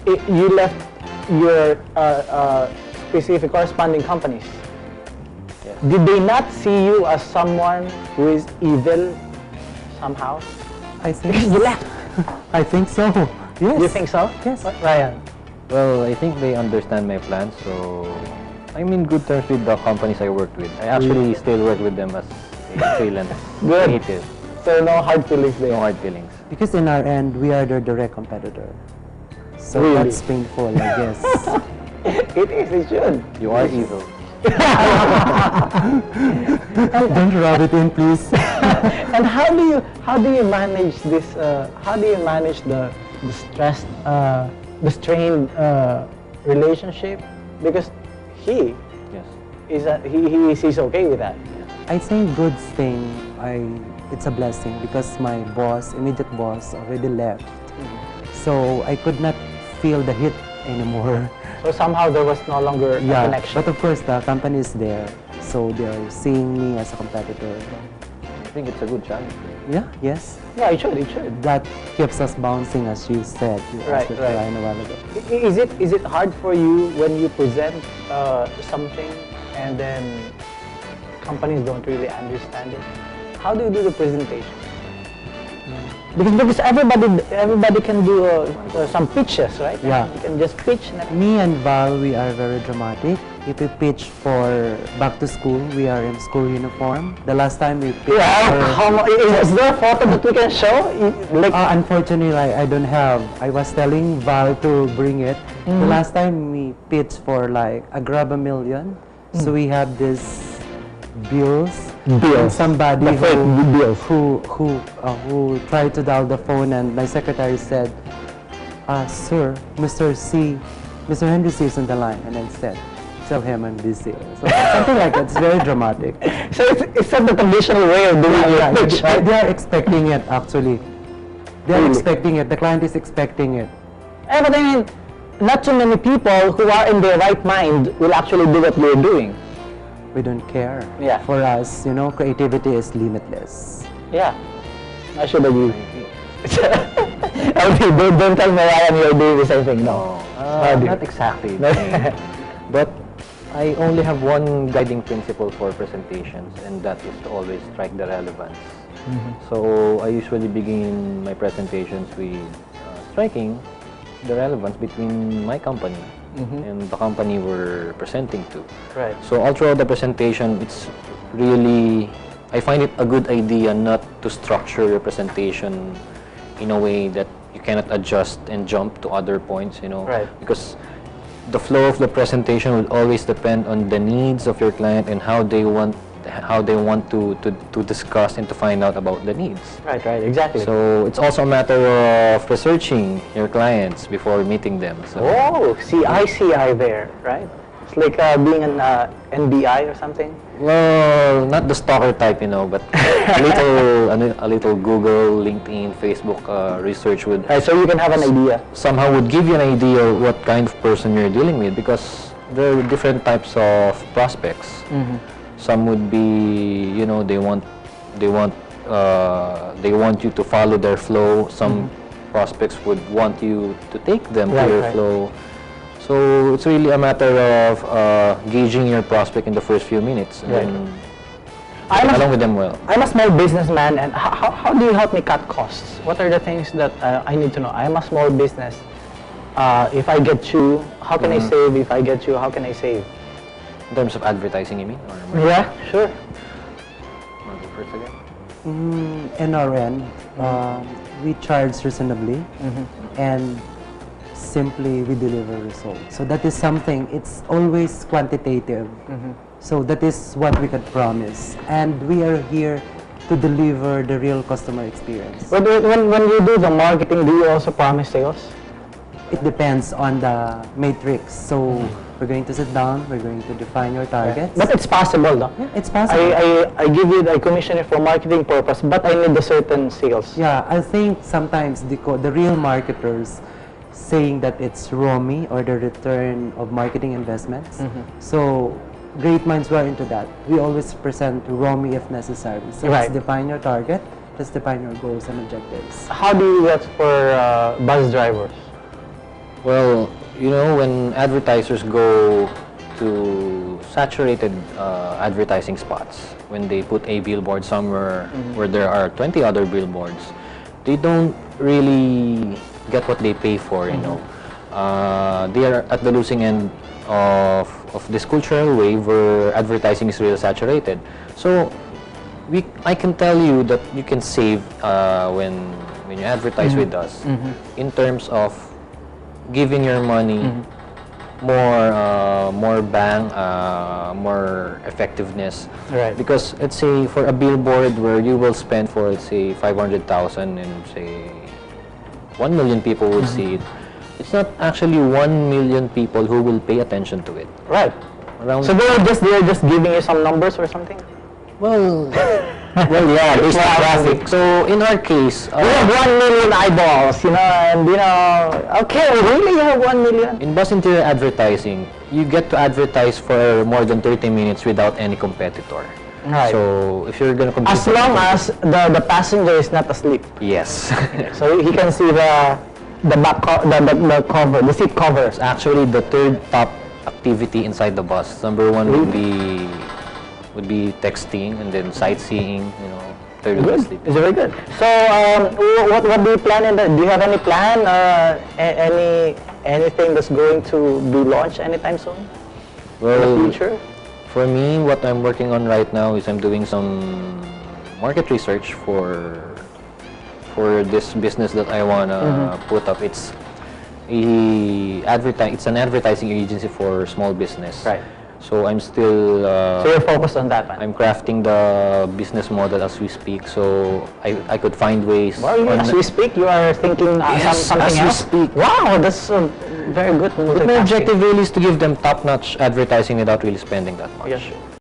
you left your specific corresponding companies. Yes. Did they not see you as someone who is evil somehow? I think Because you left. I think so. Yes. You think so? Yes. What, Ryan? Well, I think they understand my plans, so I'm in good terms with the companies I worked with. I actually still work with them as a freelance Good. native. So no hard feelings there. No hard feelings. Because in our end, we are their direct competitor. So Really? that's painful, I guess. It is. It should. You are evil. Don't rub it in, please. And how do you manage this? How do you manage the stressed, the strained relationship? Because he Yes. he's okay with that. I think good thing, it's a blessing because my immediate boss already left. So I could not feel the hit anymore. So somehow there was no longer a connection. But of course the company is there. So they are seeing me as a competitor. I think it's a good challenge. Yeah, yes. Yeah, it should. It should. That keeps us bouncing, as you said. You asked it Right. Ryan a while ago. Is it hard for you when you present something and then companies don't really understand it? How do you do the presentation? Because everybody can do some pitches, right? Yeah. You can just pitch. Me and Val, we are very dramatic. If we pitch for back to school, we are in school uniform. The last time we pitched Is there a photo that we can show? Like, unfortunately, I don't have. I was telling Val to bring it. The last time we pitched for like a grab a million. So we had this bills. And somebody who tried to dial the phone, and my secretary said, "Sir, Mr. Henry C is on the line," and I said, "Tell him I'm busy." So something like that. It's very dramatic. so it's not the traditional way of doing your pitch, right? They are expecting it actually. They are expecting it. The client is expecting it. But I mean, not too many people who are in their right mind will actually do what you're doing. We don't care. Yeah. For us, creativity is limitless. Yeah, I should agree. Okay, don't tell me Ryan you're doing the same thing. No. Not exactly. But I only have one guiding principle for presentations, and that is to always strike the relevance. So I usually begin my presentations with striking the relevance between my company and the company we're presenting to. Right. So all throughout the presentation, it's really, I find it a good idea not to structure your presentation in a way that you cannot adjust and jump to other points, Right. Because the flow of the presentation will always depend on the needs of your client and how they want to discuss and to find out about the needs. Right, exactly. So it's also a matter of researching your clients before meeting them. So Oh, CI there, right? It's like being an NBI or something. well, not the stalker type, but a little Google, LinkedIn, Facebook research would Right, so you can have an idea. somehow would give you an idea of what kind of person you're dealing with, because there are different types of prospects. Some would be, they want you to follow their flow. Some prospects would want you to take them to your flow. So it's really a matter of gauging your prospect in the first few minutes and then getting along with them well. I'm a small businessman, and how do you help me cut costs? What are the things that I need to know? I'm a small business. If I get you, how can I save? If I get you, how can I save? In terms of advertising, you mean? Or Yeah, sure. wanna go first again? In our end, we charge reasonably, and simply we deliver results. So that is something, it's always quantitative. So that is what we could promise. And we are here to deliver the real customer experience. But when you do the marketing, do you also promise sales? It depends on the matrix. So we're going to sit down, we're going to define your targets. But it's possible, though. Yeah, it's possible. I commission it for marketing purpose, but I need a certain sales. Yeah, I think sometimes the real marketers saying that it's ROMI, or the return of marketing investments. So great minds were into that. We always present ROMI if necessary. So let's define your target, let's define your goals and objectives. How do you do that for bus drivers? Well, you know, when advertisers go to saturated advertising spots, when they put a billboard somewhere where there are 20 other billboards, they don't really get what they pay for, you know. They are at the losing end of this cultural wave where advertising is really saturated. So I can tell you that you can save when you advertise with us in terms of giving your money more bang, more effectiveness. Right. Because let's say for a billboard where you will spend for, let's say, 500,000 and say 1 million people would see it, it's not actually 1 million people who will pay attention to it. Right. Around So they're just giving you some numbers or something? well, yeah, there's traffic. So in our case, We have 1 million eyeballs, you know, and you know, okay, really, you have 1 million? in bus interior advertising, you get to advertise for more than 30 minutes without any competitor. Right. So if you're gonna compete, As long as the passenger is not asleep, yes, so he can see the the cover, the seat cover. it's actually the third top activity inside the bus. Number one would be texting, and then sightseeing. You know, third would be Good. sleeping. It's very good. So, what do you plan in do you have any plan, anything that's going to be launched anytime soon? In the Well, future? for me, what I'm working on right now is I'm doing some market research for this business that I wanna put up. It's it's an advertising agency for small business. Right. So I'm still So you're focused on that one. I'm crafting the business model as we speak. So I could find ways. Well, as we speak, you are thinking Yes, something as we else. speak. Wow, that's very good. My objective really is to give them top-notch advertising without really spending that much. Yes.